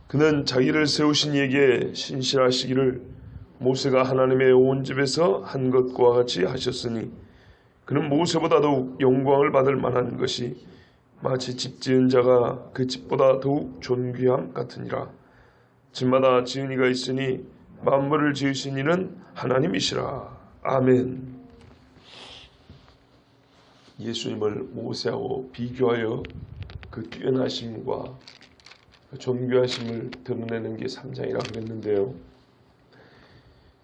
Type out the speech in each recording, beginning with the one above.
그는 자기를 세우신 이에게 신실하시기를 모세가 하나님의 온 집에서 한 것과 같이 하셨으니 그는 모세보다 더욱 영광을 받을 만한 것이 마치 집 지은 자가 그 집보다 더욱 존귀함 같으니라. 집마다 지은 이가 있으니 만물을 지으신 이는 하나님이시라. 아멘. 예수님을 모세하고 비교하여 그 뛰어나심과 그 존귀하심을 드러내는 게 3장이라고 그랬는데요.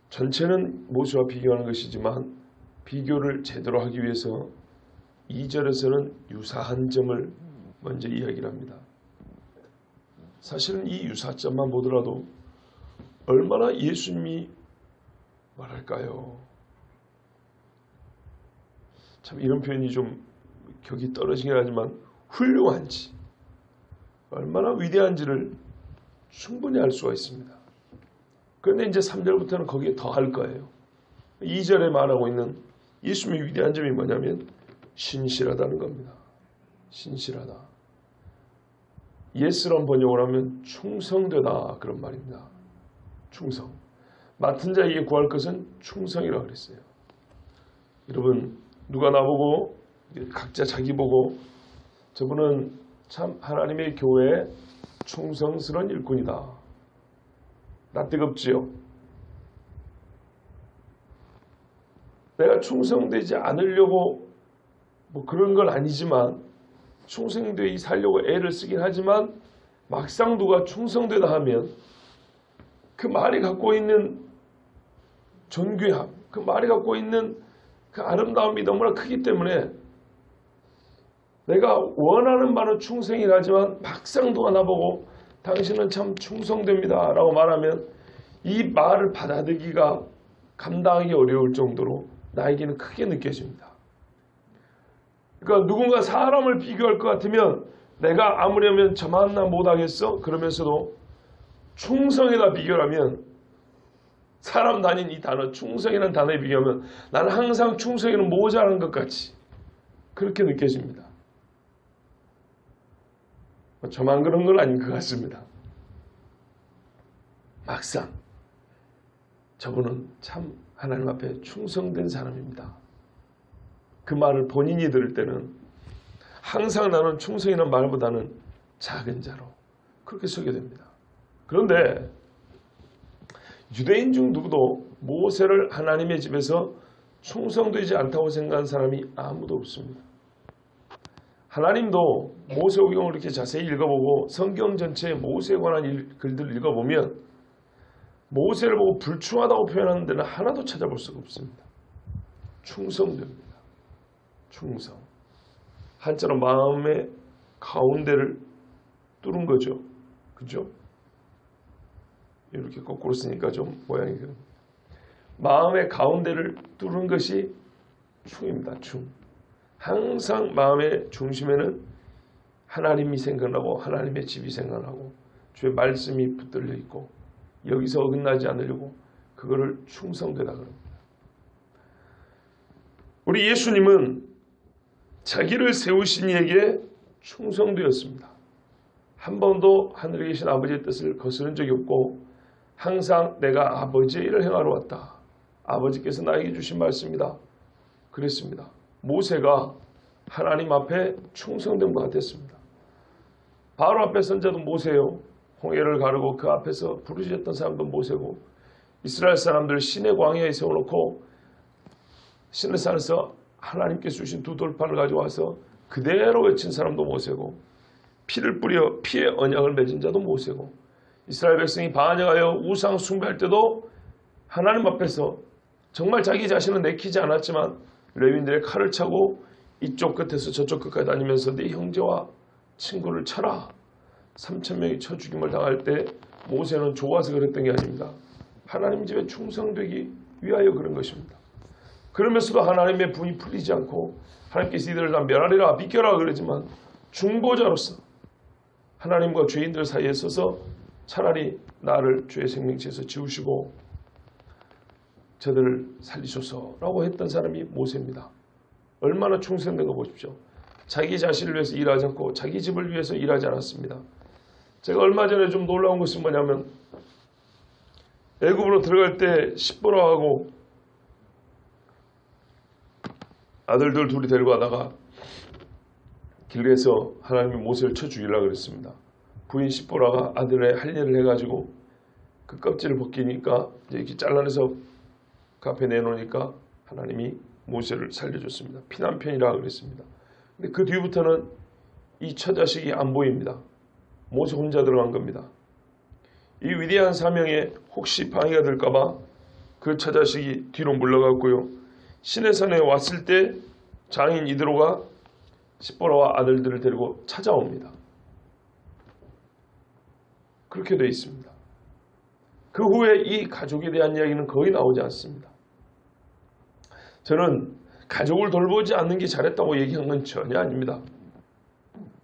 전체는 모세와 비교하는 것이지만 비교를 제대로 하기 위해서 2절에서는 유사한 점을 먼저 이야기를 합니다. 사실은 이 유사점만 보더라도 얼마나 예수님이 말할까요? 참 이런 표현이 좀 격이 떨어지긴 하지만 훌륭한지 얼마나 위대한지를 충분히 알 수가 있습니다. 그런데 이제 3절부터는 거기에 더 할 거예요. 2절에 말하고 있는 예수님의 위대한 점이 뭐냐면 신실하다는 겁니다. 신실하다. 예스런 번역을 하면 충성되다 그런 말입니다. 충성. 맡은 자에게 구할 것은 충성이라고 그랬어요. 여러분 누가 나보고 각자 자기 보고 저분은 참 하나님의 교회에 충성스러운 일꾼이다. 나 뜨겁지요? 내가 충성되지 않으려고 뭐 그런 건 아니지만 충성되게 살려고 애를 쓰긴 하지만 막상 누가 충성되다 하면 그 말이 갖고 있는 존귀함, 그 말이 갖고 있는 그 아름다움이 너무나 크기 때문에 내가 원하는 바는 충성이라지만 막상 누가 나보고 당신은 참 충성됩니다 라고 말하면 이 말을 받아들이기가 감당하기 어려울 정도로 나에게는 크게 느껴집니다. 그러니까 누군가 사람을 비교할 것 같으면 내가 아무려면 저만 나 못하겠어? 그러면서도 충성에다 비교하면 사람 단인 이 단어 충성이라는 단어에 비교하면 나는 항상 충성에는 모자란 것 같이 그렇게 느껴집니다. 저만 그런 건 아닌 것 같습니다. 막상 저분은 참 하나님 앞에 충성된 사람입니다. 그 말을 본인이 들을 때는 항상 나는 충성이라는 말보다는 작은 자로 그렇게 서게 됩니다. 그런데 유대인 중 누구도 모세를 하나님의 집에서 충성되지 않다고 생각한 사람이 아무도 없습니다. 하나님도 모세오경을 이렇게 자세히 읽어보고 성경 전체에 모세에 관한 글들을 읽어보면 모세를 보고 불충하다고 표현하는 데는 하나도 찾아볼 수가 없습니다. 충성됩니다. 충성. 한자로 마음의 가운데를 뚫은 거죠. 그죠? 이렇게 거꾸로 쓰니까 좀 모양이 그런. 마음의 가운데를 뚫은 것이 충입니다. 충. 항상 마음의 중심에는 하나님이 생각나고 하나님의 집이 생각나고 주의 말씀이 붙들려 있고 여기서 어긋나지 않으려고 그거를 충성되다 그럽니다. 우리 예수님은 자기를 세우신 이에게 충성되었습니다. 한 번도 하늘에 계신 아버지의 뜻을 거스른 적이 없고 항상 내가 아버지의 일을 행하러 왔다. 아버지께서 나에게 주신 말씀이다. 그랬습니다. 모세가 하나님 앞에 충성된 것 같았습니다. 바로 앞에 선자도 모세요. 홍해를 가르고 그 앞에서 부르짖었던 사람도 모세고 이스라엘 사람들 시내 광야에 세워놓고 시내산에서 하나님께서 주신 두 돌판을 가져와서 그대로 외친 사람도 모세고 피를 뿌려 피의 언약을 맺은 자도 모세고 이스라엘 백성이 반역하여 우상 숭배할 때도 하나님 앞에서 정말 자기 자신은 내키지 않았지만 레위인들의 칼을 차고 이쪽 끝에서 저쪽 끝까지 다니면서 네 형제와 친구를 쳐라. 3,000명이 쳐 죽임을 당할 때 모세는 좋아서 그랬던 게 아닙니다. 하나님 집에 충성되기 위하여 그런 것입니다. 그러면서도 하나님의 분이 풀리지 않고 하나님께서 이들을 다 멸하리라 비켜라 그러지만 중보자로서 하나님과 죄인들 사이에 서서 차라리 나를 죄의 생명체에서 지우시고 저들을 살리소서라고 했던 사람이 모세입니다. 얼마나 충성된 거 보십시오. 자기 자신을 위해서 일하지 않고 자기 집을 위해서 일하지 않았습니다. 제가 얼마 전에 좀 놀라운 것은 뭐냐면 애굽으로 들어갈 때 십보라하고 아들들 둘이 데리고 가다가 길에서 하나님이 모세를 쳐 죽이려고 그랬습니다. 부인 십보라가 아들의 할례를 해가지고 그 껍질을 벗기니까 이렇게 잘라내서 그 앞에 내놓으니까 하나님이 모세를 살려줬습니다. 피난편이라고 그랬습니다. 근데 그 뒤부터는 이 처자식이 안 보입니다. 모세 혼자 들어간 겁니다. 이 위대한 사명에 혹시 방해가 될까봐 그 처자식이 뒤로 물러갔고요. 시내산에 왔을 때 장인 이드로가 십보라와 아들들을 데리고 찾아옵니다. 그렇게 되어 있습니다. 그 후에 이 가족에 대한 이야기는 거의 나오지 않습니다. 저는 가족을 돌보지 않는 게 잘했다고 얘기한 건 전혀 아닙니다.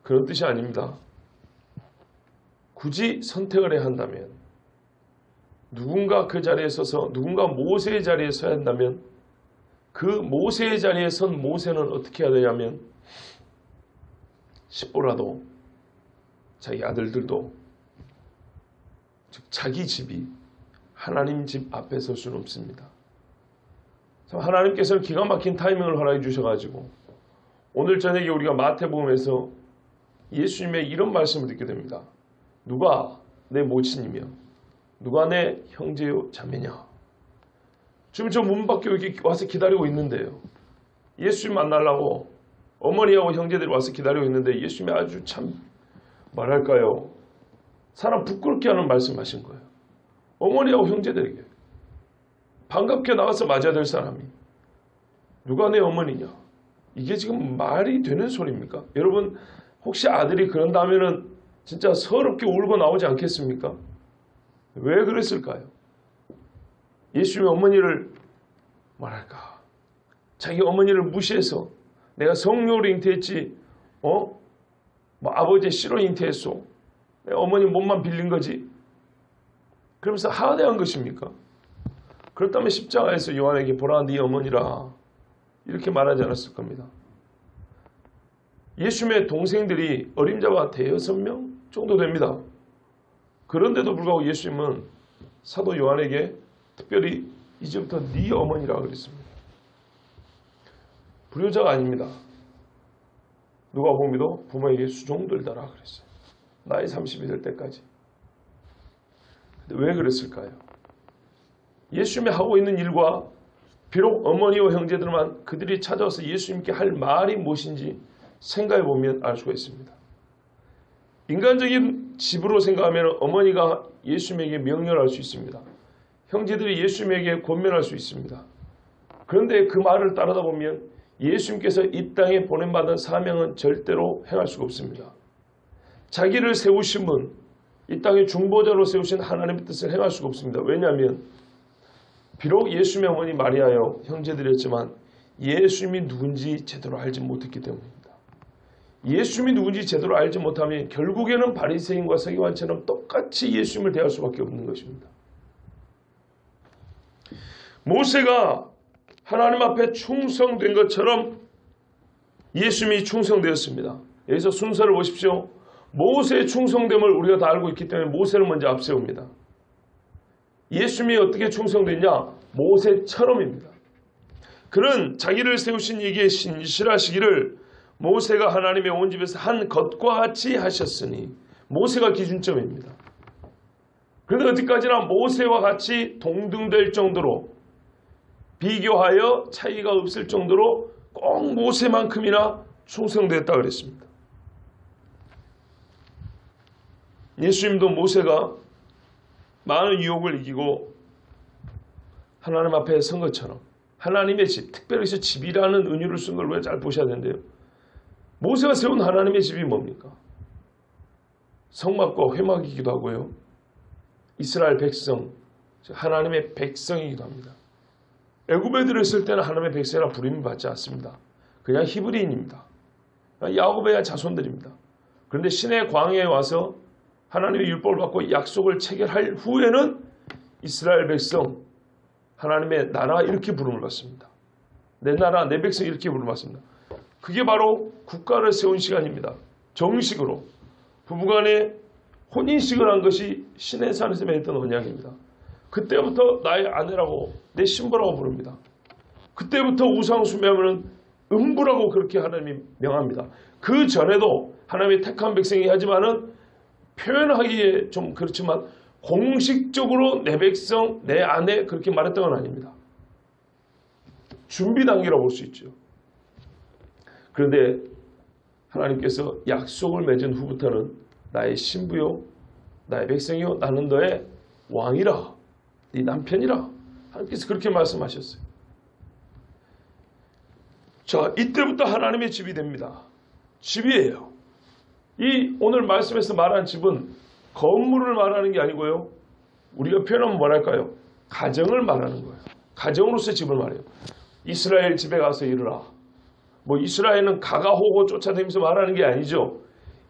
그런 뜻이 아닙니다. 굳이 선택을 해야 한다면 누군가 그 자리에 서서 누군가 모세의 자리에 서야 한다면 그 모세의 자리에 선 모세는 어떻게 해야 되냐면 십보라도 자기 아들들도 즉 자기 집이 하나님 집 앞에 설 수는 없습니다. 하나님께서는 기가 막힌 타이밍을 허락해 주셔가지고 오늘 저녁에 우리가 마태복음에서 예수님의 이런 말씀을 듣게 됩니다. 누가 내 모친이며 누가 내 형제요 자매냐. 지금 저 문 밖에 이렇게 와서 기다리고 있는데요. 예수님 만나려고 어머니하고 형제들이 와서 기다리고 있는데 예수님이 아주 참 말할까요? 사람 부끄럽게 하는 말씀하신 거예요. 어머니하고 형제들에게 반갑게 나가서 맞아야 될 사람이 누가 내 어머니냐. 이게 지금 말이 되는 소리입니까? 여러분 혹시 아들이 그런다면은 진짜 서럽게 울고 나오지 않겠습니까? 왜 그랬을까요? 예수님의 어머니를 말할까? 자기 어머니를 무시해서 내가 성령으로 잉태했지 아버지의 씨로 잉태했소. 내 어머니 몸만 빌린 거지. 그러면서 하대한 것입니까? 그렇다면 십자가에서 요한에게 보라 네 어머니라 이렇게 말하지 않았을 겁니다. 예수님의 동생들이 어림잡아 6명 정도 됩니다. 그런데도 불구하고 예수님은 사도 요한에게 특별히 이제부터 네 어머니라 그랬습니다. 불효자가 아닙니다. 누가 보미도 부모에게 수종들다라 그랬어요. 나이 30이 될 때까지. 근데 왜 그랬을까요? 예수님이 하고 있는 일과 비록 어머니와 형제들만 그들이 찾아와서 예수님께 할 말이 무엇인지 생각해 보면 알 수가 있습니다. 인간적인 집으로 생각하면 어머니가 예수님에게 명령할 수 있습니다. 형제들이 예수님에게 권면할 수 있습니다. 그런데 그 말을 따르다 보면 예수님께서 이 땅에 보냄받은 사명은 절대로 행할 수가 없습니다. 자기를 세우신 분, 이 땅의 중보자로 세우신 하나님의 뜻을 행할 수가 없습니다. 왜냐하면 비록 예수님의 어머니 마리아여 형제들이었지만 예수님이 누군지 제대로 알지 못했기 때문입니다. 예수님이 누군지 제대로 알지 못하면 결국에는 바리새인과 서기관처럼 똑같이 예수님을 대할 수밖에 없는 것입니다. 모세가 하나님 앞에 충성된 것처럼 예수님이 충성되었습니다. 여기서 순서를 보십시오. 모세의 충성됨을 우리가 다 알고 있기 때문에 모세를 먼저 앞세웁니다. 예수님이 어떻게 충성됐냐? 모세처럼입니다. 그는 자기를 세우신 이에게 신실하시기를 모세가 하나님의 온 집에서 한 것과 같이 하셨으니 모세가 기준점입니다. 그런데 어디까지나 모세와 같이 동등될 정도로 비교하여 차이가 없을 정도로 꼭 모세만큼이나 충성되었다 그랬습니다. 예수님도 모세가 많은 유혹을 이기고 하나님 앞에 선 것처럼 하나님의 집, 특별히 집이라는 은유를 쓴 걸 왜 잘 보셔야 되는데요. 모세가 세운 하나님의 집이 뭡니까? 성막과 회막이기도 하고요. 이스라엘 백성, 하나님의 백성이기도 합니다. 애굽에 들어있을 때는 하나님의 백성이라 부름을 받지 않습니다. 그냥 히브리인입니다. 야곱의 자손들입니다. 그런데 신의 광야에 와서 하나님의 율법을 받고 약속을 체결할 후에는 이스라엘 백성, 하나님의 나라 이렇게 부름을 받습니다. 내 나라, 내 백성 이렇게 부름을 받습니다. 그게 바로 국가를 세운 시간입니다. 정식으로 부부간에 혼인식을 한 것이 시내산에서 맺었던 언약입니다. 그때부터 나의 아내라고 내 신부라고 부릅니다. 그때부터 우상 숭배하면 음부라고 그렇게 하나님이 명합니다. 그 전에도 하나님의 택한 백성이 하지만은 표현하기에 좀 그렇지만 공식적으로 내 백성, 내 아내 그렇게 말했던 건 아닙니다. 준비 단계라고 볼 수 있죠. 그런데 하나님께서 약속을 맺은 후부터는 나의 신부요, 나의 백성이요, 나는 너의 왕이라, 네 남편이라 하나님께서 그렇게 말씀하셨어요. 자, 이때부터 하나님의 집이 됩니다. 집이에요. 이 오늘 말씀에서 말한 집은 건물을 말하는 게 아니고요. 우리가 표현하면 뭐랄까요? 가정을 말하는 거예요. 가정으로서 집을 말해요. 이스라엘 집에 가서 이르라. 뭐 이스라엘은 가가호고 쫓아다니면서 말하는 게 아니죠.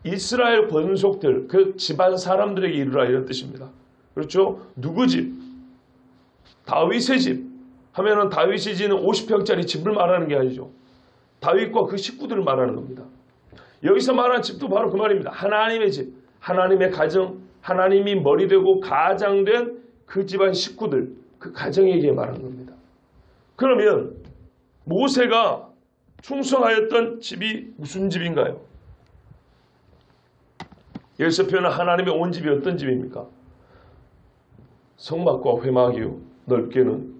이스라엘 권속들, 그 집안 사람들에게 이르라 이런 뜻입니다. 그렇죠? 누구 집? 다윗의 집 하면은 다윗이 지는 50평짜리 집을 말하는 게 아니죠. 다윗과 그 식구들을 말하는 겁니다. 여기서 말하는 집도 바로 그 말입니다. 하나님의 집, 하나님의 가정, 하나님이 머리 되고 가장된 그 집안 식구들, 그 가정에게 말하는 겁니다. 그러면 모세가 충성하였던 집이 무슨 집인가요? 여기서 표현한 하나님의 온 집이 어떤 집입니까? 성막과 회막이요 넓게는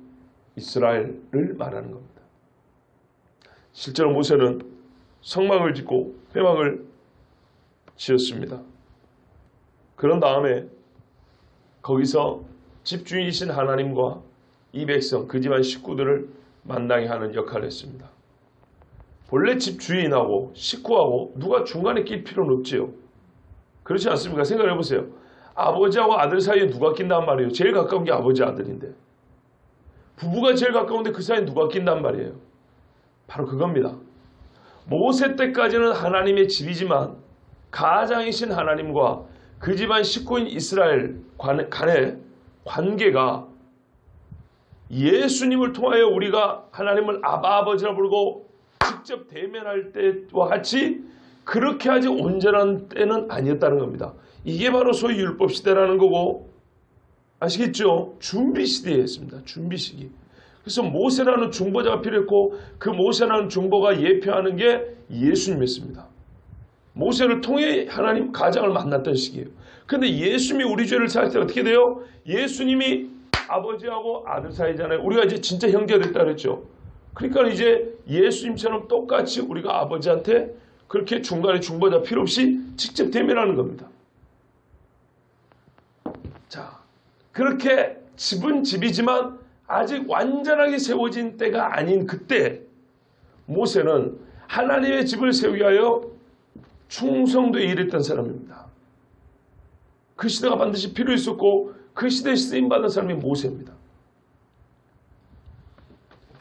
이스라엘을 말하는 겁니다. 실제로 모세는 성막을 짓고 회막을 지었습니다. 그런 다음에 거기서 집주인이신 하나님과 이 백성, 그 집안 식구들을 만나게 하는 역할을 했습니다. 본래 집주인하고 식구하고 누가 중간에 낄 필요는 없지요. 그렇지 않습니까? 생각해 보세요. 아버지하고 아들 사이에 누가 낀단 말이에요. 제일 가까운 게 아버지 아들인데. 부부가 제일 가까운데 그 사이에 누가 낀단 말이에요. 바로 그겁니다. 모세 때까지는 하나님의 집이지만 가장이신 하나님과 그 집안 식구인 이스라엘 간의 관계가 예수님을 통하여 우리가 하나님을 아바 아버지라 부르고 직접 대면할 때와 같이 그렇게 하지 온전한 때는 아니었다는 겁니다. 이게 바로 소위 율법 시대라는 거고, 아시겠죠? 준비 시대였습니다. 준비 시기. 그래서 모세라는 중보자가 필요했고 그 모세라는 중보가 예표하는 게 예수님이었습니다. 모세를 통해 하나님 가장을 만났던 시기예요. 그런데 예수님이 우리 죄를 사할 때 어떻게 돼요? 예수님이 아버지하고 아들 사이잖아요. 우리가 이제 진짜 형제가 됐다 그랬죠. 그러니까 이제 예수님처럼 똑같이 우리가 아버지한테 그렇게 중간에 중보자 필요 없이 직접 대면하는 겁니다. 자, 그렇게 집은 집이지만 아직 완전하게 세워진 때가 아닌 그때 모세는 하나님의 집을 세우기 위하여 충성도에 일했던 사람입니다. 그 시대가 반드시 필요 있었고 그 시대에 쓰임받은 사람이 모세입니다.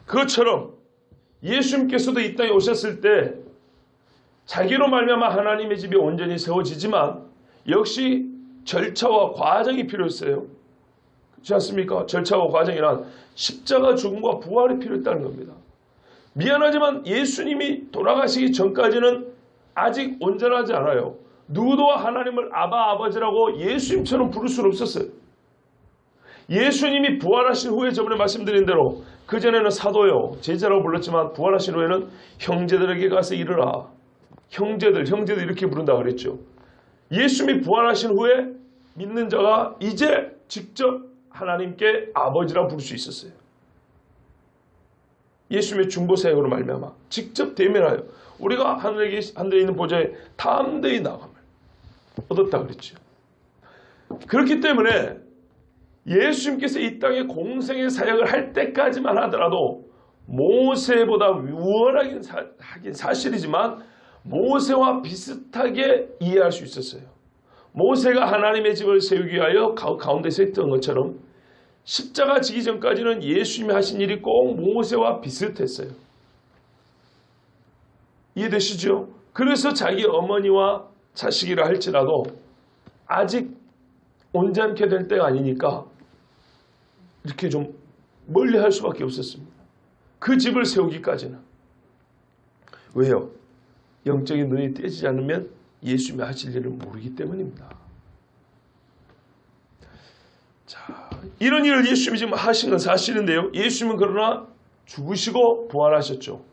그것처럼 예수님께서도 이 땅에 오셨을 때 자기로 말미암아 하나님의 집이 온전히 세워지지만 역시 절차와 과정이 필요했어요. 그렇지 않습니까? 절차와 과정이란 십자가 죽음과 부활이 필요했다는 겁니다. 미안하지만 예수님이 돌아가시기 전까지는 아직 온전하지 않아요. 누구도 하나님을 아바 아버지라고 예수님처럼 부를 수는 없었어요. 예수님이 부활하신 후에 저번에 말씀드린 대로 그전에는 사도요 제자라고 불렀지만 부활하신 후에는 형제들에게 가서 이르라. 형제들 이렇게 부른다 그랬죠. 예수님이 부활하신 후에 믿는 자가 이제 직접 하나님께 아버지라 부를 수 있었어요. 예수님의 중보 사역으로 말미암아 직접 대면하여 우리가 하늘에 있는 보좌에 담대히 나감을 얻었다 그랬죠. 그렇기 때문에 예수님께서 이 땅에 공생의 사역을 할 때까지만 하더라도 모세보다 우월하긴 하긴 사실이지만 모세와 비슷하게 이해할 수 있었어요. 모세가 하나님의 집을 세우기 위하여 가운데서 했던 것처럼 십자가 지기 전까지는 예수님이 하신 일이 꼭 모세와 비슷했어요. 이해되시죠? 그래서 자기 어머니와 자식이라 할지라도 아직 온전케 될 때가 아니니까 이렇게 좀 멀리 할 수밖에 없었습니다. 그 집을 세우기까지는. 왜요? 영적인 눈이 떼지지 않으면 예수님이 하실 일을 모르기 때문입니다. 이런 일을 예수님이 지금 하신 건 사실인데요. 예수님은 그러나 죽으시고 부활하셨죠.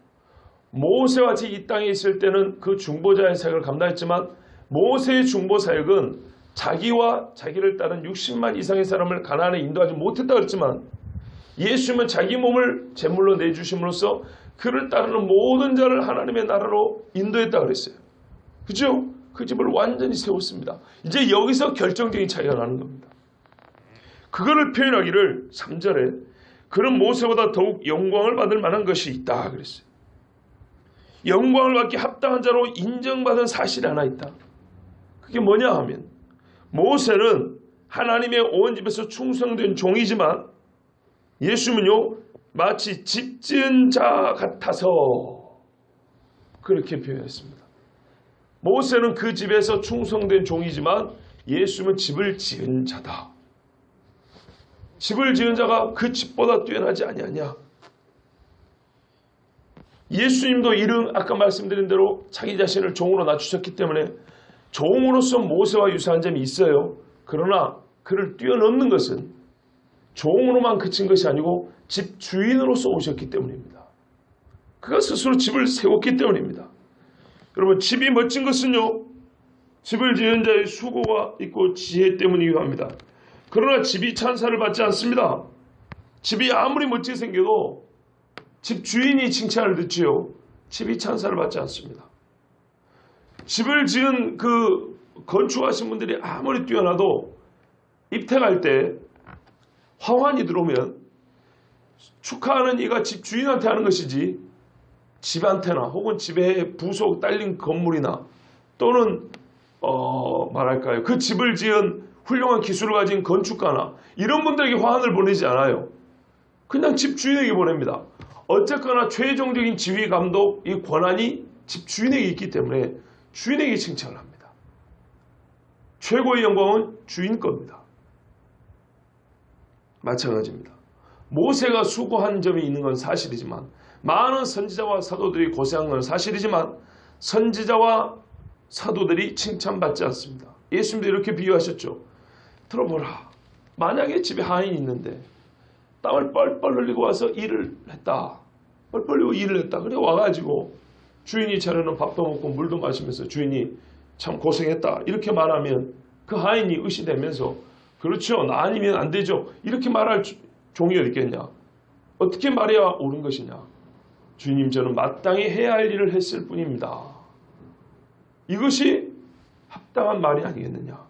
모세와 같이 이 땅에 있을 때는 그 중보자의 사역을 감당했지만 모세의 중보 사역은 자기와 자기를 따른 60만 이상의 사람을 가나안에 인도하지 못했다 그랬지만 예수님은 자기 몸을 제물로 내주심으로써 그를 따르는 모든 자를 하나님의 나라로 인도했다 그랬어요. 그죠? 그 집을 완전히 세웠습니다. 이제 여기서 결정적인 차이가 나는 겁니다. 그거를 표현하기를 3절에 그는 모세보다 더욱 영광을 받을 만한 것이 있다 그랬어요. 영광을 받기 합당한 자로 인정받은 사실이 하나 있다. 그게 뭐냐 하면 모세는 하나님의 온 집에서 충성된 종이지만 예수님은요 마치 집 지은 자 같아서 그렇게 표현했습니다. 모세는 그 집에서 충성된 종이지만 예수님은 집을 지은 자다. 집을 지은 자가 그 집보다 뛰어나지 아니하냐. 예수님도 이런 아까 말씀드린 대로 자기 자신을 종으로 낮추셨기 때문에 종으로서 모세와 유사한 점이 있어요. 그러나 그를 뛰어넘는 것은 종으로만 그친 것이 아니고 집 주인으로서 오셨기 때문입니다. 그가 스스로 집을 세웠기 때문입니다. 여러분 집이 멋진 것은요. 집을 지은 자의 수고가 있고 지혜 때문이기도 합니다. 그러나 집이 찬사를 받지 않습니다. 집이 아무리 멋지게 생겨도 집 주인이 칭찬을 듣지요. 집이 찬사를 받지 않습니다. 집을 지은 그 건축하신 분들이 아무리 뛰어나도 입택할 때 화환이 들어오면 축하하는 이가 집 주인한테 하는 것이지 집한테나 혹은 집에 부속 딸린 건물이나 또는 말할까요? 그 집을 지은 훌륭한 기술을 가진 건축가나 이런 분들에게 화환을 보내지 않아요. 그냥 집 주인에게 보냅니다. 어쨌거나 최종적인 지휘 감독 이 권한이 집 주인에게 있기 때문에 주인에게 칭찬을 합니다. 최고의 영광은 주인 겁니다. 마찬가지입니다. 모세가 수고한 점이 있는 건 사실이지만 많은 선지자와 사도들이 고생한 건 사실이지만 선지자와 사도들이 칭찬받지 않습니다. 예수님도 이렇게 비유하셨죠. 들어보라. 만약에 집에 하인이 있는데 땀을 뻘뻘 흘리고 와서 일을 했다. 뻘뻘 흘리고 일을 했다. 그래 와가지고 주인이 차려놓은 밥도 먹고 물도 마시면서 주인이 참 고생했다. 이렇게 말하면 그 하인이 의시되면서 그렇죠. 나 아니면 안 되죠. 이렇게 말할 종이 어디 있겠냐. 어떻게 말해야 옳은 것이냐. 주님 저는 마땅히 해야 할 일을 했을 뿐입니다. 이것이 합당한 말이 아니겠느냐.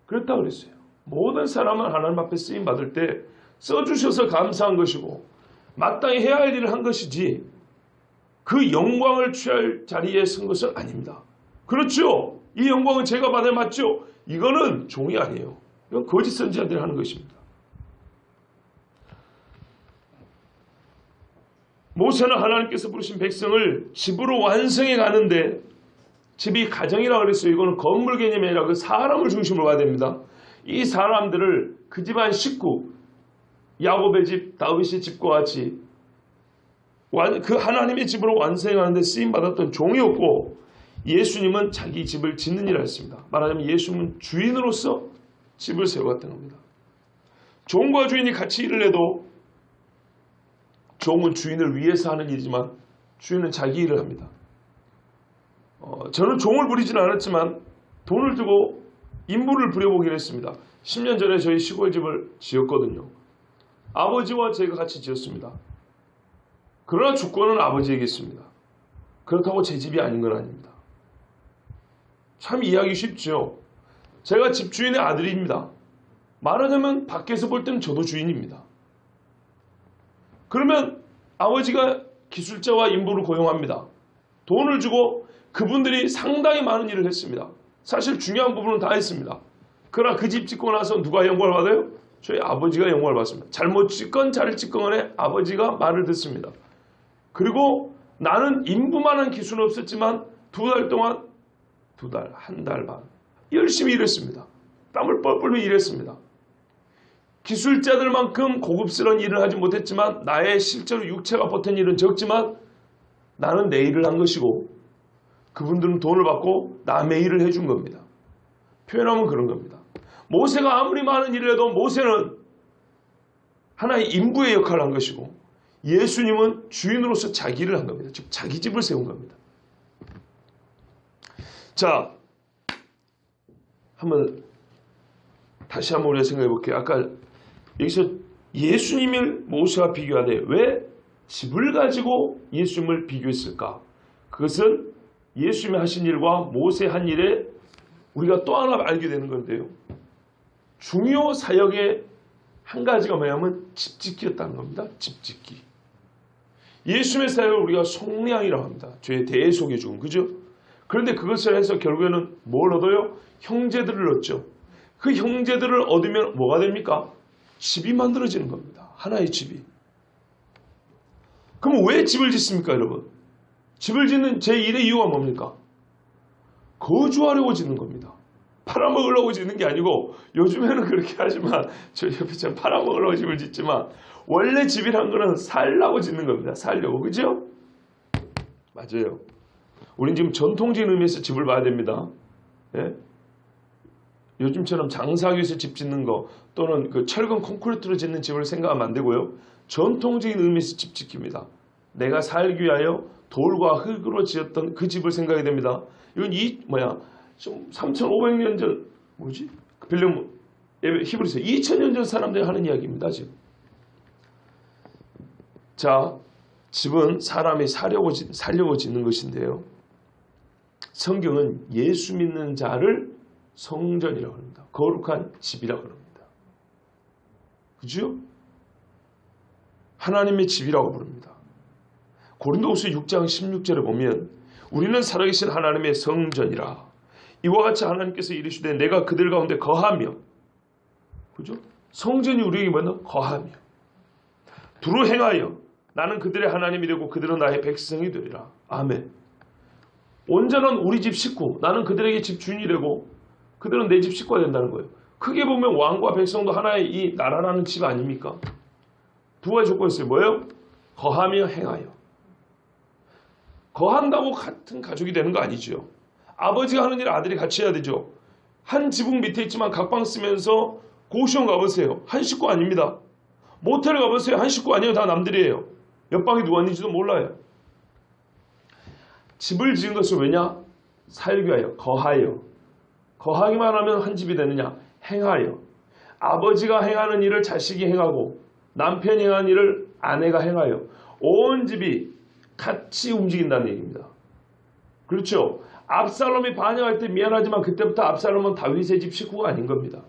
그렇다 그랬어요. 모든 사람은 하나님 앞에 쓰임 받을 때 써주셔서 감사한 것이고 마땅히 해야 할 일을 한 것이지 그 영광을 취할 자리에 선 것은 아닙니다. 그렇죠. 이 영광은 제가 받아야 맞죠. 이거는 종이 아니에요. 이건 거짓 선지자들이 하는 것입니다. 모세는 하나님께서 부르신 백성을 집으로 완성해 가는데 집이 가정이라고 그랬어요. 이거는 건물 개념이 아니라 그 사람을 중심으로 봐야 됩니다. 이 사람들을 그 집안 식구 야곱의 집, 다윗의 집과 같이 그 하나님의 집으로 완성하는데 쓰임받았던 종이었고 예수님은 자기 집을 짓는 일을 했습니다. 말하자면 예수님은 주인으로서 집을 세워갔던 겁니다. 종과 주인이 같이 일을 해도 종은 주인을 위해서 하는 일이지만 주인은 자기 일을 합니다. 저는 종을 부리지는 않았지만 돈을 주고 인부를 부려보기로 했습니다. 10년 전에 저희 시골집을 지었거든요. 아버지와 제가 같이 지었습니다. 그러나 주권은 아버지에게 있습니다. 그렇다고 제 집이 아닌 건 아닙니다. 참 이해하기 쉽죠. 제가 집주인의 아들입니다. 말하자면 밖에서 볼 때는 저도 주인입니다. 그러면 아버지가 기술자와 인부를 고용합니다. 돈을 주고 그분들이 상당히 많은 일을 했습니다. 사실 중요한 부분은 다 했습니다. 그러나 그 집 짓고 나서 누가 영광을 받아요? 저희 아버지가 영광을 받습니다. 잘못 짓건 잘 짓건 간에 아버지가 말을 듣습니다. 그리고 나는 인부만한 기술은 없었지만 한 달 반 열심히 일했습니다. 땀을 뻘뻘 일했습니다. 기술자들만큼 고급스러운 일을 하지 못했지만 나의 실제로 육체가 버틴 일은 적지만 나는 내 일을 한 것이고 그분들은 돈을 받고 남의 일을 해준 겁니다. 표현하면 그런 겁니다. 모세가 아무리 많은 일을 해도 모세는 하나의 인부의 역할을 한 것이고 예수님은 주인으로서 자기 일을 한 겁니다. 즉 자기 집을 세운 겁니다. 자, 다시 한번 우리가 생각해 볼게요. 아까 여기서 예수님을 모세와 비교하되 왜 집을 가지고 예수님을 비교했을까? 그것은 예수님이 하신 일과 모세 한 일에 우리가 또 하나 알게 되는 건데요. 중요 사역의 한 가지가 뭐냐면 집짓기였다는 겁니다. 집짓기. 예수님의 사역을 우리가 속량이라고 합니다. 죄의 대속의 죽음. 그죠? 그런데 그것을 해서 결국에는 뭘 얻어요? 형제들을 얻죠. 그 형제들을 얻으면 뭐가 됩니까? 집이 만들어지는 겁니다. 하나의 집이. 그럼 왜 집을 짓습니까, 여러분? 집을 짓는 제1의 이유가 뭡니까? 거주하려고 짓는 겁니다. 팔아먹으려고 짓는 게 아니고, 요즘에는 그렇게 하지만 저 옆에 팔아먹으려고 집을 짓지만 원래 집이란 거는 살려고 짓는 겁니다. 살려고. 그죠? 맞아요. 우린 지금 전통적인 의미에서 집을 봐야 됩니다. 예? 요즘처럼 장사하기 위해서 집 짓는 거 또는 그 철근 콘크리트로 짓는 집을 생각하면 안 되고요. 전통적인 의미에서 집 짓기입니다. 내가 살기 위하여 돌과 흙으로 지었던 그 집을 생각해야 됩니다. 이건 3,500년 전 빌레몬 히브리서 2,000년 전 사람들이 하는 이야기입니다. 지금. 자, 집은 사람이 살려고 짓는 것인데요. 성경은 예수 믿는 자를 성전이라고 합니다. 거룩한 집이라고 합니다. 그죠? 하나님의 집이라고 부릅니다. 고린도후서 6장 16절에 보면 우리는 살아계신 하나님의 성전이라. 이와 같이 하나님께서 이르시되 내가 그들 가운데 거하며. 그죠? 성전이 우리에게 뭐냐? 거하며. 두루 행하여 나는 그들의 하나님이 되고 그들은 나의 백성이 되리라. 아멘. 온전한 우리 집 식구, 나는 그들에게 집 주인이 되고 그들은 내 집 식구가 된다는 거예요. 크게 보면 왕과 백성도 하나의 이 나라라는 집 아닙니까? 두 가지 조건이 있어요. 뭐예요? 거하며 행하여. 거한다고 같은 가족이 되는 거 아니죠. 아버지가 하는 일을 아들이 같이 해야 되죠. 한 지붕 밑에 있지만 각방 쓰면서 고시원 가보세요. 한 식구 아닙니다. 모텔 가보세요. 한 식구 아니에요. 다 남들이에요. 옆방에 누가 있는지도 몰라요. 집을 지은 것은 왜냐? 살기 위하여, 거하여. 거하기만 하면 한 집이 되느냐? 행하여. 아버지가 행하는 일을 자식이 행하고 남편이 행하는 일을 아내가 행하여 온 집이 같이 움직인다는 얘기입니다. 그렇죠? 압살롬이 반역할 때 미안하지만 그때부터 압살롬은 다윗의 집 식구가 아닌 겁니다.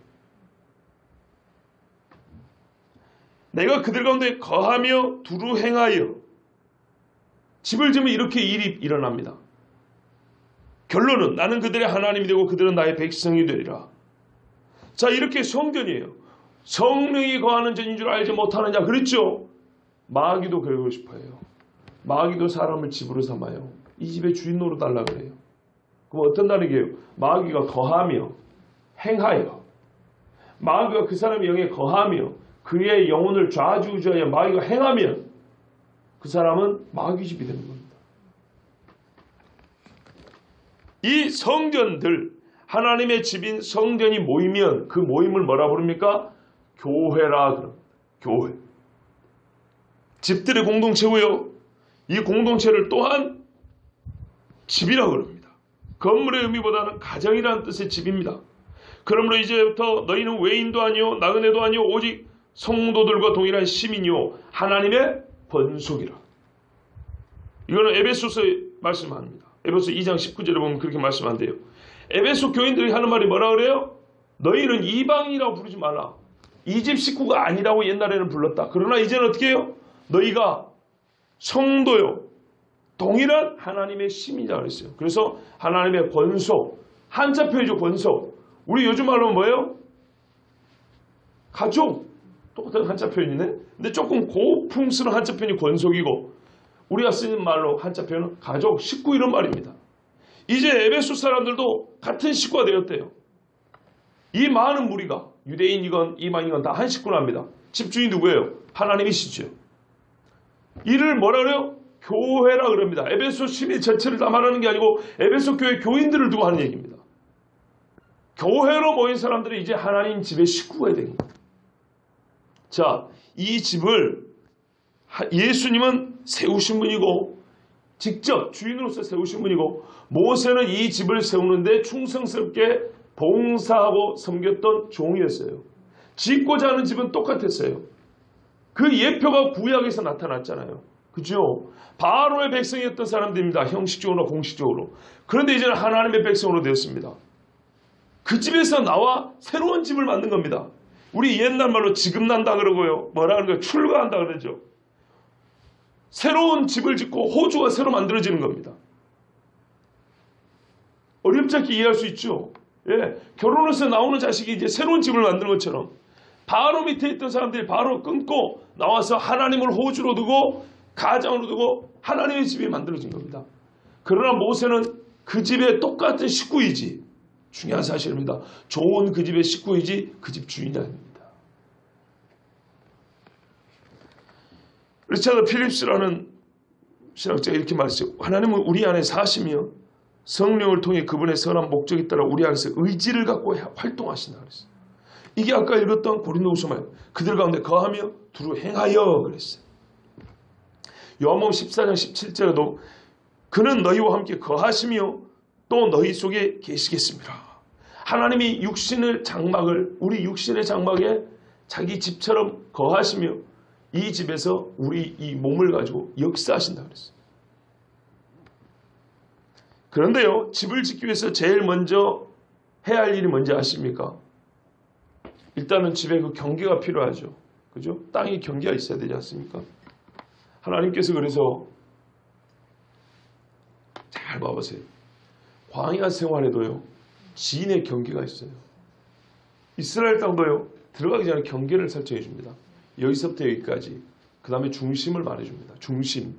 내가 그들 가운데 거하며 두루 행하여. 집을 지으면 이렇게 일이 일어납니다. 결론은 나는 그들의 하나님이 되고 그들은 나의 백성이 되리라. 자, 이렇게 성전이에요. 성령이 거하는 전인 줄 알지 못하느냐. 그랬죠? 마귀도 그러고 싶어요. 마귀도 사람을 집으로 삼아요. 이 집의 주인 노릇하려고 그래요. 그럼 어떤 다르게요? 마귀가 거하며 행하여. 마귀가 그 사람의 영에 거하며 그의 영혼을 좌지우지하여 마귀가 행하면 그 사람은 마귀 집이 되는 겁니다. 이 성전들, 하나님의 집인 성전이 모이면 그 모임을 뭐라 부릅니까? 교회라 그럽니다. 교회. 집들의 공동체고요. 이 공동체를 또한 집이라고 그럽니다. 건물의 의미보다는 가정이라는 뜻의 집입니다. 그러므로 이제부터 너희는 외인도 아니요 나그네도 아니요 오직 성도들과 동일한 시민이요 하나님의 번속이라. 이거는 에베소서에 말씀합니다. 에베소 2장 19절에 보면 그렇게 말씀한대요. 에베소 교인들이 하는 말이 뭐라 그래요? 너희는 이방인이라고 부르지 말라. 이 집 식구가 아니라고 옛날에는 불렀다. 그러나 이제는 어떻게 해요? 너희가 성도요. 동일한 하나님의 시민이라고 그랬어요. 그래서 하나님의 권속. 한자 표현이죠. 권속. 우리 요즘 말로 뭐예요? 가족. 똑같은 한자 표현이네. 근데 조금 고풍스러운 한자 표현이 권속이고 우리가 쓰는 말로 한자 표현은 가족, 식구 이런 말입니다. 이제 에베소 사람들도 같은 식구가 되었대요. 이 많은 무리가 유대인이건 이방이건 다 한 식구랍니다. 집주인이 누구예요? 하나님이시죠. 이를 뭐라 그래요? 교회라 그럽니다. 에베소 시민 전체를 다 말하는 게 아니고 에베소 교회 교인들을 두고 하는 얘기입니다. 교회로 모인 사람들이 이제 하나님 집의 식구가 된 거예요. 자, 이 집을 예수님은 세우신 분이고 직접 주인으로서 세우신 분이고 모세는 이 집을 세우는데 충성스럽게 봉사하고 섬겼던 종이었어요. 짓고자 하는 집은 똑같았어요. 그 예표가 구약에서 나타났잖아요. 그죠? 바로의 백성이었던 사람들입니다. 형식적으로 공식적으로. 그런데 이제는 하나님의 백성으로 되었습니다. 그 집에서 나와 새로운 집을 만든 겁니다. 우리 옛날 말로 지금난다 그러고요. 뭐라 그러는 거예요? 출가한다 그러죠. 새로운 집을 짓고 호주가 새로 만들어지는 겁니다. 어렵지 않게 이해할 수 있죠. 예, 결혼해서 나오는 자식이 이제 새로운 집을 만드는 것처럼 바로 밑에 있던 사람들이 바로 끊고 나와서 하나님을 호주로 두고 가장으로 두고 하나님의 집이 만들어진 겁니다. 그러나 모세는 그 집의 똑같은 식구이지, 중요한 사실입니다. 좋은 그 집의 식구이지 그 집 주인이 아닙니다. 리차드 필립스라는 신학자가 이렇게 말했어요. 하나님은 우리 안에 사시며 성령을 통해 그분의 선한 목적에 따라 우리 안에서 의지를 갖고 활동하신다 그랬어요. 이게 아까 읽었던 고린도후서 말 그들 가운데 거하며 두루 행하여 그랬어요. 요한복음 14장 17절에도 그는 너희와 함께 거하시며 또 너희 속에 계시겠습니다. 하나님이 육신의 장막을 우리 육신의 장막에 자기 집처럼 거하시며 이 집에서 우리 이 몸을 가지고 역사하신다 그랬어요. 그런데요, 집을 짓기 위해서 제일 먼저 해야 할 일이 뭔지 아십니까? 일단은 집에 그 경계가 필요하죠. 그죠? 땅에 경계가 있어야 되지 않습니까? 하나님께서 그래서 잘 봐보세요. 광야 생활에도요, 지인의 경계가 있어요. 이스라엘 땅도요, 들어가기 전에 경계를 설정해 줍니다. 여기서부터 여기까지. 그 다음에 중심을 말해줍니다. 중심,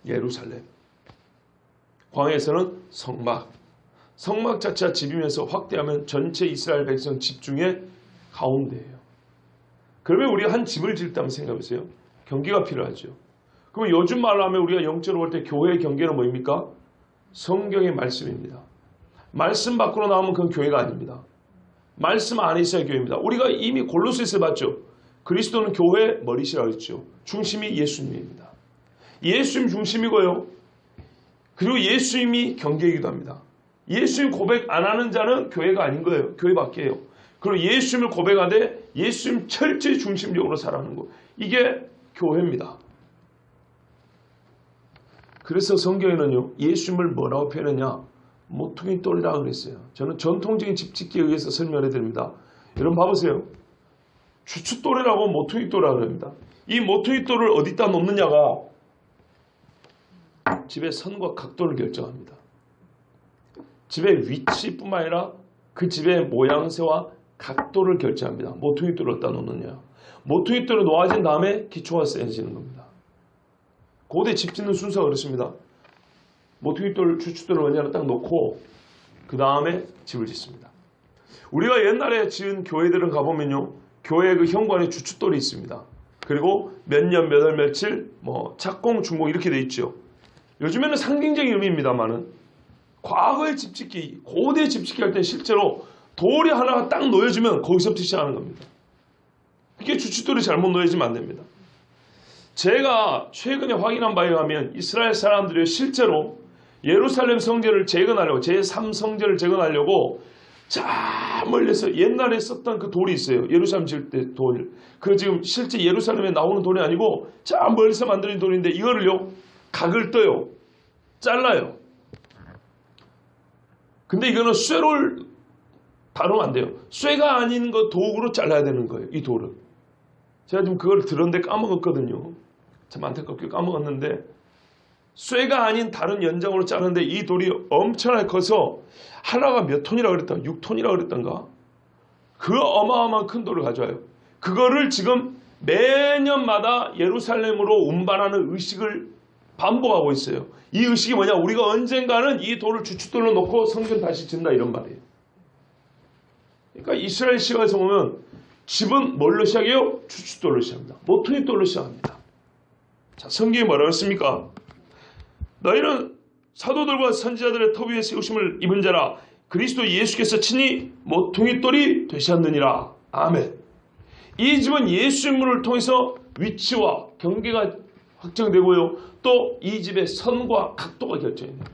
예루살렘. 광야에서는 성막. 성막 자체가 집이면서 확대하면 전체 이스라엘 백성 집 중에 가운데예요. 그러면 우리가 한 집을 지을 때 한번 생각해보세요. 경계가 필요하죠. 그럼 요즘 말로 하면 우리가 영적으로 볼 때 교회의 경계는 뭐입니까? 성경의 말씀입니다. 말씀 밖으로 나오면 그건 교회가 아닙니다. 말씀 안에 있어야 교회입니다. 우리가 이미 골로새서 봤죠. 그리스도는 교회의 머리시라고 했죠. 중심이 예수님입니다. 예수님 중심이고요. 그리고 예수님이 경계이기도 합니다. 예수님 고백 안 하는 자는 교회가 아닌 거예요. 교회 밖이에요. 그리고 예수님을 고백하되 예수님 철저히 중심적으로 살아가는 거. 이게 교회입니다. 그래서 성경에는요, 예수님을 뭐라고 표현하냐? 모퉁이 돌이라고 그랬어요. 저는 전통적인 집짓기에 의해서 설명해 드립니다. 여러분 봐보세요. 주춧돌이라고 모퉁이 돌이라고 합니다. 이 모퉁이 돌을 어디다 놓느냐가 집의 선과 각도를 결정합니다. 집의 위치뿐만 아니라 그 집의 모양새와 각도를 결정합니다. 모퉁이 돌을 어디다 놓느냐. 모퉁이 돌이 놓아진 다음에 기초가 세워지는 겁니다. 고대 집 짓는 순서가 그렇습니다. 모퉁이 돌, 주춧돌을 먼저 딱 놓고 그 다음에 집을 짓습니다. 우리가 옛날에 지은 교회들은 가보면요, 교회 그 현관에 주춧돌이 있습니다. 그리고 몇 년, 몇 월, 며칠, 착공, 준공 이렇게 돼 있죠. 요즘에는 상징적인 의미입니다만은 과거의 집짓기, 고대 집짓기 할 때 실제로 돌이 하나가 딱 놓여지면 거기서부터 시작하는 겁니다. 이게 주춧돌이 잘못 놓여지면 안 됩니다. 제가 최근에 확인한 바에 의하면 이스라엘 사람들이 실제로 예루살렘 성전을 재건하려고, 제3성전을 재건하려고 저 멀리서 옛날에 썼던 그 돌이 있어요. 예루살렘 지을 때 돌. 그 지금 실제 예루살렘에 나오는 돌이 아니고 저 멀리서 만드는 돌인데 이거를요, 각을 떠요. 잘라요. 근데 이거는 쇠를 다루면 안 돼요. 쇠가 아닌 거 도구로 잘라야 되는 거예요. 이 돌을. 제가 지금 그걸 들었는데 까먹었거든요. 참 안타깝게 까먹었는데 쇠가 아닌 다른 연장으로 자르는데 이 돌이 엄청나게 커서 하나가 몇 톤이라고 그랬다? 6톤이라고 그랬던가? 그 어마어마한 큰 돌을 가져와요. 그거를 지금 매년마다 예루살렘으로 운반하는 의식을 반복하고 있어요. 이 의식이 뭐냐? 우리가 언젠가는 이 돌을 주춧돌로 놓고 성전 다시 짓는다 이런 말이에요. 그러니까 이스라엘 시각에서 보면 집은 뭘로 시작해요? 주춧돌로 시작합니다. 모퉁이 돌로 시작합니다. 자, 성경이 뭐라고 했습니까? 너희는 사도들과 선지자들의 터 위에 세우심을 입은 자라. 그리스도 예수께서 친히 모퉁이돌이 되셨느니라. 아멘. 이 집은 예수 인물을 통해서 위치와 경계가 확정되고요. 또 이 집의 선과 각도가 결정됩니다.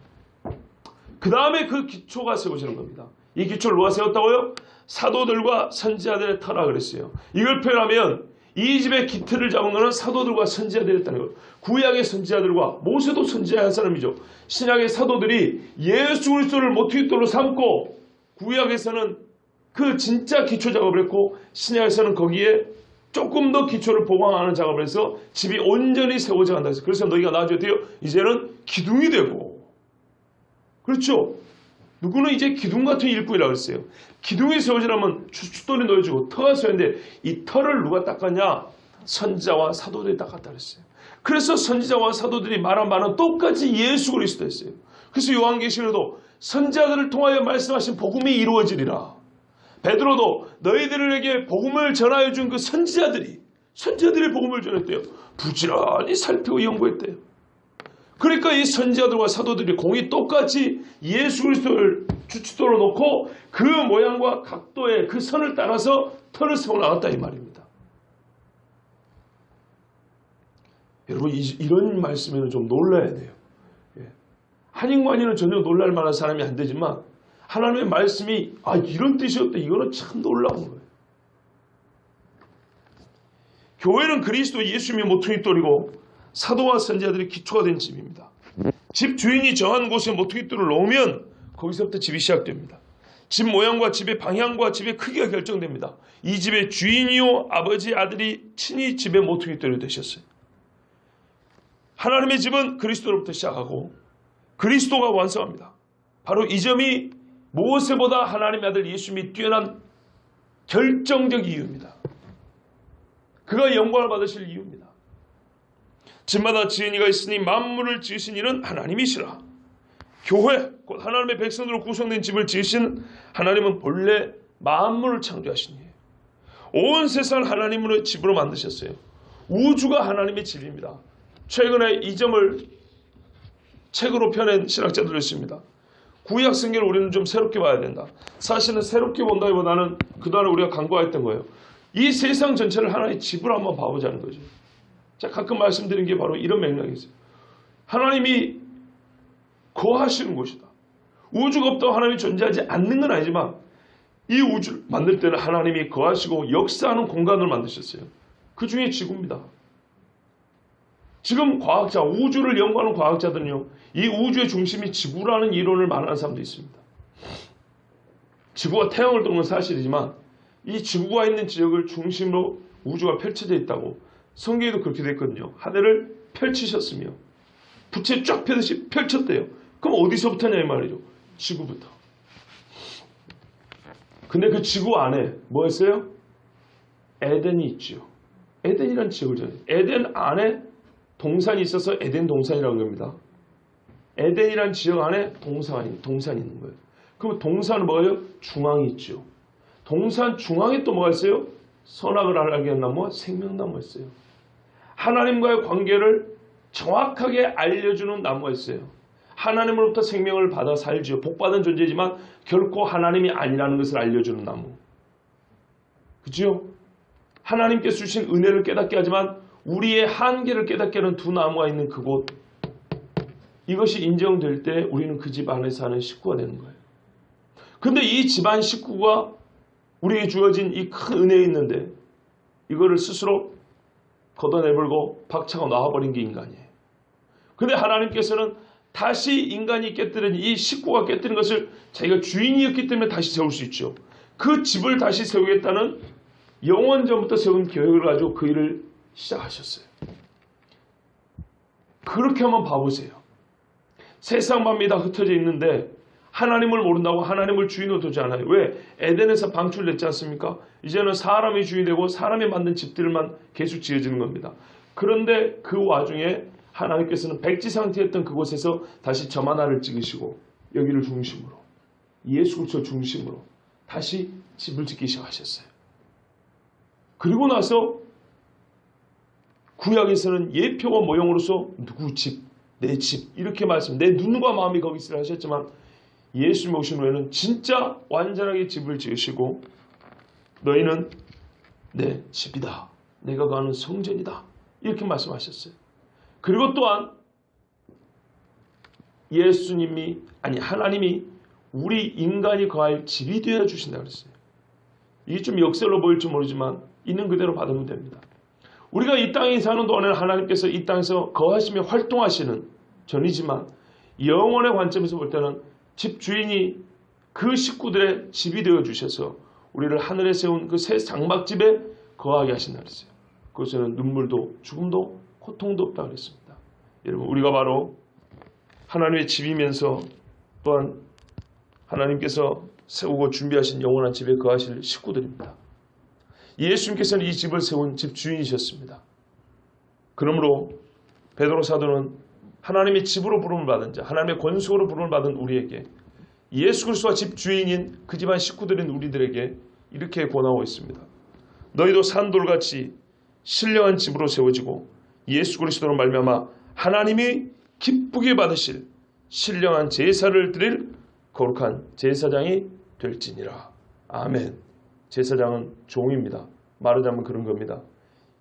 그 다음에 그 기초가 세워지는 겁니다. 이 기초를 누가 세웠다고요? 사도들과 선지자들의 터라 그랬어요. 이걸 표현하면 이 집의 기틀을 잡은 것은 사도들과 선지자들이었다는 거예요. 구약의 선지자들과 모세도 선지자의 사람이죠. 신약의 사도들이 예수 그리스도를 모퉁이돌로 삼고 구약에서는 그 진짜 기초 작업을 했고 신약에서는 거기에 조금 더 기초를 보강하는 작업을 해서 집이 온전히 세워져 간다 했어요. 그래서 너희가 나중에 어때요? 이제는 기둥이 되고, 그렇죠? 누구는 이제 기둥 같은 일꾼이라고 했어요. 기둥이 세워지려면 주춧돌이 놓여지고 터가 세웠는데 이 터를 누가 닦았냐? 선지자와 사도들이 닦았다 그랬어요. 그래서 선지자와 사도들이 말한 바는 똑같이 예수 그리스도였어요. 그래서 요한계시록에도 선지자들을 통하여 말씀하신 복음이 이루어지리라. 베드로도 너희들에게 복음을 전하여 준 그 선지자들이 복음을 전했대요. 부지런히 살피고 연구했대요. 그러니까 이 선지자들과 사도들이 공이 똑같이 예수 그리스도를 주춧돌로 놓고 그 모양과 각도의 그 선을 따라서 터를 세워 나갔다 이 말입니다. 여러분 이런 말씀에는 좀 놀라야 돼요. 한인관이는 전혀 놀랄 만한 사람이 안 되지만 하나님의 말씀이 이런 뜻이었다. 이거는 참 놀라운 거예요. 교회는 그리스도 예수님의 모퉁이돌이고 사도와 선지자들이 기초가 된 집입니다. 집 주인이 정한 곳에 모퉁이돌을 놓으면 거기서부터 집이 시작됩니다. 집 모양과 집의 방향과 집의 크기가 결정됩니다. 이 집의 주인이요 아버지 아들이 친히 집의 모퉁이돌이 되셨어요. 하나님의 집은 그리스도로부터 시작하고 그리스도가 완성합니다. 바로 이 점이 무엇보다 하나님의 아들 예수님이 뛰어난 결정적 이유입니다. 그가 영광을 받으실 이유입니다. 집마다 지은 이가 있으니 만물을 지으신 이는 하나님이시라. 교회, 곧 하나님의 백성으로 구성된 집을 지으신 하나님은 본래 만물을 창조하신 이에요. 온 세상을 하나님의 집으로 만드셨어요. 우주가 하나님의 집입니다. 최근에 이 점을 책으로 펴낸 신학자들이 있습니다. 구약 성경을 우리는 좀 새롭게 봐야 된다. 사실은 새롭게 본다기보다는 그동안 우리가 간과했던 거예요. 이 세상 전체를 하나의 집으로 한번 봐보자는 거죠. 자, 가끔 말씀드린 게 바로 이런 맥락이 있어요. 하나님이 거하시는 곳이다. 우주가 없다고 하나님이 존재하지 않는 건 아니지만 이 우주를 만들 때는 하나님이 거하시고 역사하는 공간을 만드셨어요. 그 중에 지구입니다. 지금 과학자, 우주를 연구하는 과학자들은요, 이 우주의 중심이 지구라는 이론을 말하는 사람도 있습니다. 지구가 태양을 도는 건 사실이지만 이 지구가 있는 지역을 중심으로 우주가 펼쳐져 있다고 성경에도 그렇게 됐거든요. 하늘을 펼치셨으며 부채 쫙 펴듯이 펼쳤대요. 그럼 어디서부터냐 이 말이죠. 지구부터. 근데 그 지구 안에 뭐였어요? 에덴이 있죠. 에덴이란 지역을 전해요. 에덴 안에 동산이 있어서 에덴 동산이라는 겁니다. 에덴이란 지역 안에 동산이 있는 거예요. 그럼 동산은 뭐예요? 중앙이 있죠. 동산 중앙에 또 뭐가 있어요? 선악을 알게 한 나무와 생명나무가 있어요. 하나님과의 관계를 정확하게 알려주는 나무가 있어요. 하나님으로부터 생명을 받아 살지요. 복받은 존재지만 결코 하나님이 아니라는 것을 알려주는 나무. 그죠? 하나님께서 주신 은혜를 깨닫게 하지만 우리의 한계를 깨닫게 하는 두 나무가 있는 그곳. 이것이 인정될 때 우리는 그 집 안에 사는 식구가 되는 거예요. 근데 이 집안 식구가 우리에게 주어진 이 큰 은혜에 있는데 이거를 스스로 걷어내버리고 박차고 나와버린 게 인간이에요. 근데 하나님께서는 다시 인간이 깨뜨린 이 식구가 깨뜨린 것을 자기가 주인이었기 때문에 다시 세울 수 있죠. 그 집을 다시 세우겠다는 영원전부터 세운 계획을 가지고 그 일을 시작하셨어요. 그렇게 한번 봐보세요. 세상 만민이 다 흩어져 있는데 하나님을 모른다고 하나님을 주인으로 두지 않아요. 왜? 에덴에서 방출됐지 않습니까? 이제는 사람이 주인이 되고 사람이 만든 집들만 계속 지어지는 겁니다. 그런데 그 와중에 하나님께서는 백지 상태였던 그곳에서 다시 점 하나를 찍으시고 여기를 중심으로 예수 그리스도 중심으로 다시 집을 짓기 시작하셨어요. 그리고 나서 구약에서는 예표와 모형으로서 누구 집, 내 집 이렇게 말씀, 내 눈과 마음이 거기 있으라 하셨지만 예수님 오신 후에는 진짜 완전하게 집을 지으시고 너희는 내 집이다. 내가 가는 성전이다. 이렇게 말씀하셨어요. 그리고 또한 하나님이 우리 인간이 거할 집이 되어 주신다고 그랬어요. 이게 좀 역설로 보일지 모르지만 있는 그대로 받으면 됩니다. 우리가 이 땅에 사는 동안에는 하나님께서 이 땅에서 거하시며 활동하시는 전이지만 영원의 관점에서 볼 때는 집 주인이 그 식구들의 집이 되어 주셔서 우리를 하늘에 세운 그 새 장막집에 거하게 하신다 그랬어요. 그것에는 눈물도 죽음도 고통도 없다 그랬습니다. 여러분, 우리가 바로 하나님의 집이면서 또한 하나님께서 세우고 준비하신 영원한 집에 거하실 식구들입니다. 예수님께서는 이 집을 세운 집 주인이셨습니다. 그러므로 베드로 사도는 하나님의 집으로 부름을 받은 자, 하나님의 권속으로 부름을 받은 우리에게 예수 그리스도가 집 주인인 그 집안 식구들인 우리들에게 이렇게 권하고 있습니다. 너희도 산돌같이 신령한 집으로 세워지고 예수 그리스도로 말미암아 하나님이 기쁘게 받으실 신령한 제사를 드릴 거룩한 제사장이 될지니라. 아멘. 제사장은 종입니다. 말하자면 그런 겁니다.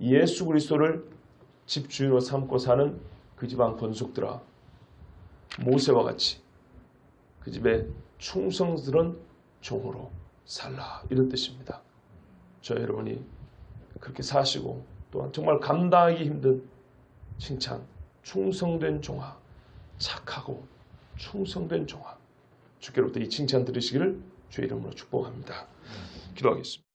예수 그리스도를 집주인으로 삼고 사는 그 집안 권속들아, 모세와 같이 그 집에 충성스러운 종으로 살라, 이런 뜻입니다. 저 여러분이 그렇게 사시고 또한 정말 감당하기 힘든 칭찬, 충성된 종아, 착하고 충성된 종아, 주께로부터 이 칭찬 들으시기를 주의 이름으로 축복합니다. 기도하겠습니다.